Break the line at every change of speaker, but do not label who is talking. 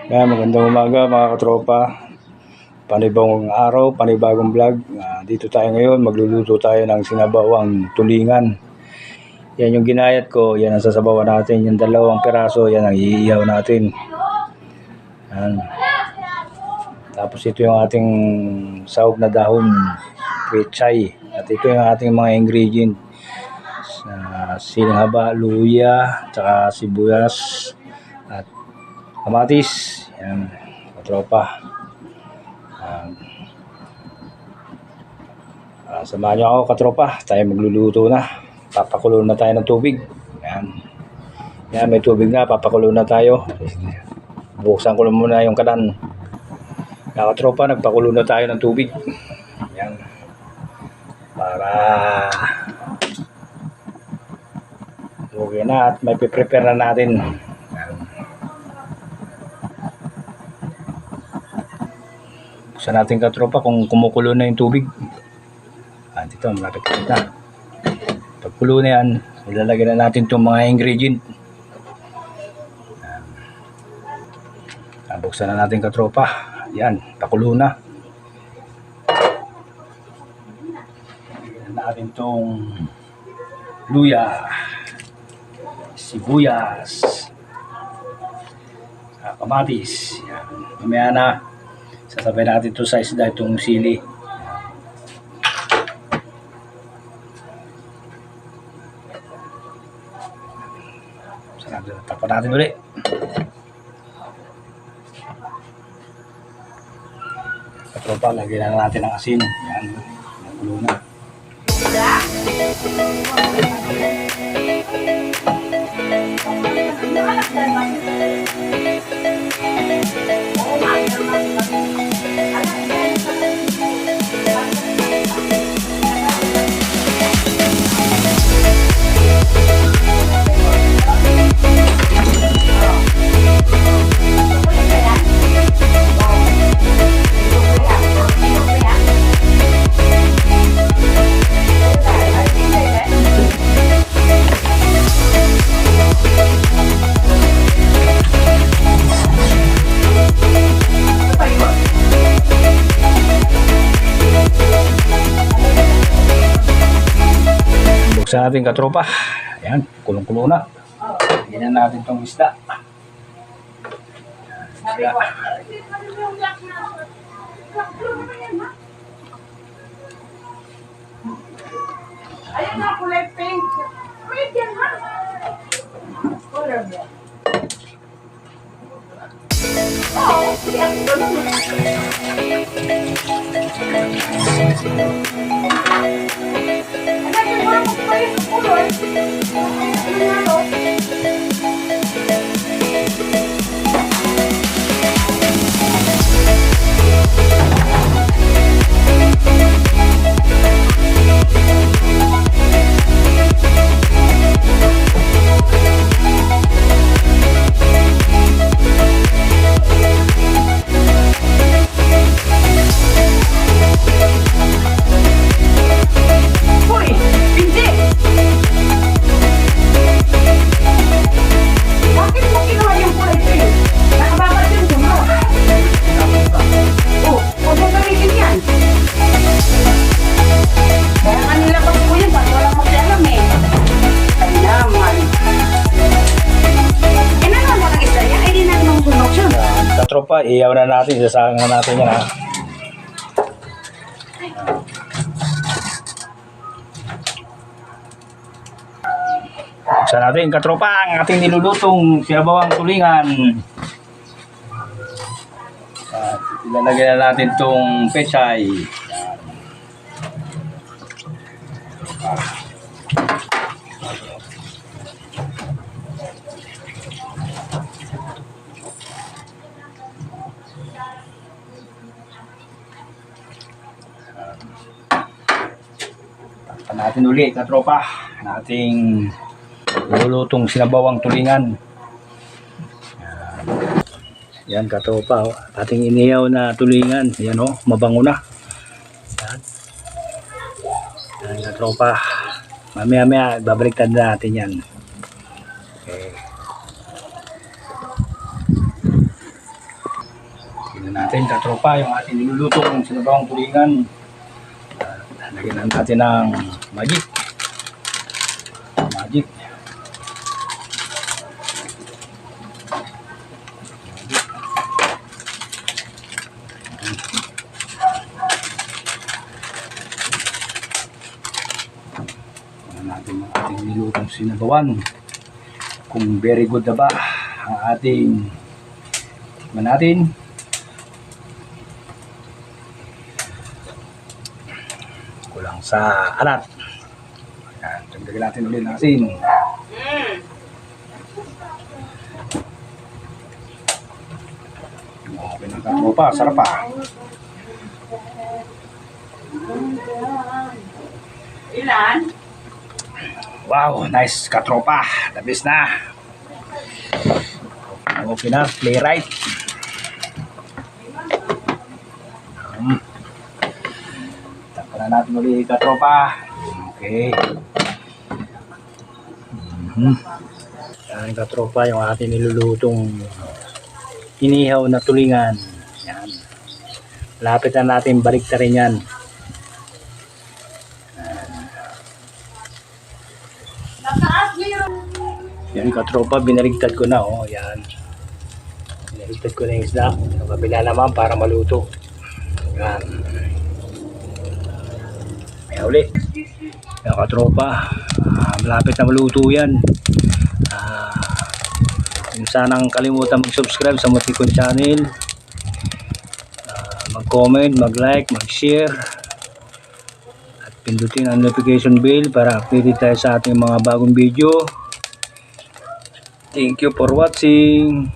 Magandang umaga mga katropa. Panibagong araw, panibagong vlog. Dito tayo ngayon, magluluto tayo ng sinabawang tulingan. Yan yung ginayat ko, yan ang sasabawan natin. Yung 2 piraso, yan ang iihaw natin. Yan. Tapos ito yung ating sahog na dahon, pechay. At ito yung ating mga ingredient. Siling haba, luya, tsaka sibuyas, at kamatis. Yan, katropa. Samahan nyo ako katropa, tayo magluluto na. Papakulo na tayo ng tubig. Yan, may tubig na, papakulo na tayo. Buksan ko lang muna yung kalan. Yan katropa, nagpakulo na tayo ng tubig. Yan, para okay na, at may prepare na natin. Buksan natin katropa kung kumukulo na yung tubig. Dito, malapit na. Pagkulo na yan, ilalagay na natin itong mga ingredient. Buksan na natin katropa. Yan, pakulo na. Ilalagay natin itong luya, sibuyas, kamatis. Yan. Mamaya na, sasabay natin ito sa isda, itong sili. Tapan natin ulit. Katropa, lagyan na natin ang asin. Yan, nakulo na. Buksan natin katropa. Ayan, kulong-kulo na. Lagyan na natin itong isda.
Ayan na, kulay pink. Pink yan ha. Color mo. Oo, yan.
Katropa, iyaw na natin, sasahang na natin yan ha. Buksan natin katropa ang ating nilulutong sinabawang tulingan. At ilalagay na natin itong pechay. Natin ulit katropa nating lulutong sinabawang tulingan. Yan katropa, ating inihaw na tulingan. Yan o, mabango na. Yan katropa, mamaya babaliktad na natin yan. Okay. natin katropa yung ating nilulutong sinabawang tulingan. Lagyan na natin ng magic. Magic. Natin ang ating nilutong sinabawan kung very good na ba ang ating tikman natin. Kulang sa alat. Ayan, tagdagan natin ulit ng asin. Okay na katropa, sarap pa.
Ilan?
Wow, nice katropa. The best na. Okay na, play right. Takpan na natin ulit katropa. Okay. Yan katropa, yung ating nilulutong inihaw na tulingan. Yan. Lapit na natin balik na rin yan. Yan katropa, binaligtad ko na, oh, yan. Binaligtad ko na yung isda. Sa kabila naman para maluto. Yan. May uli. Yan katropa, malapit na maluto yan. Kung sanang kalimutan mag-subscribe sa Motikon channel. Mag-comment, mag-like, mag-share. At pindutin ang notification bell para updated tayo sa ating mga bagong video. Thank you for watching.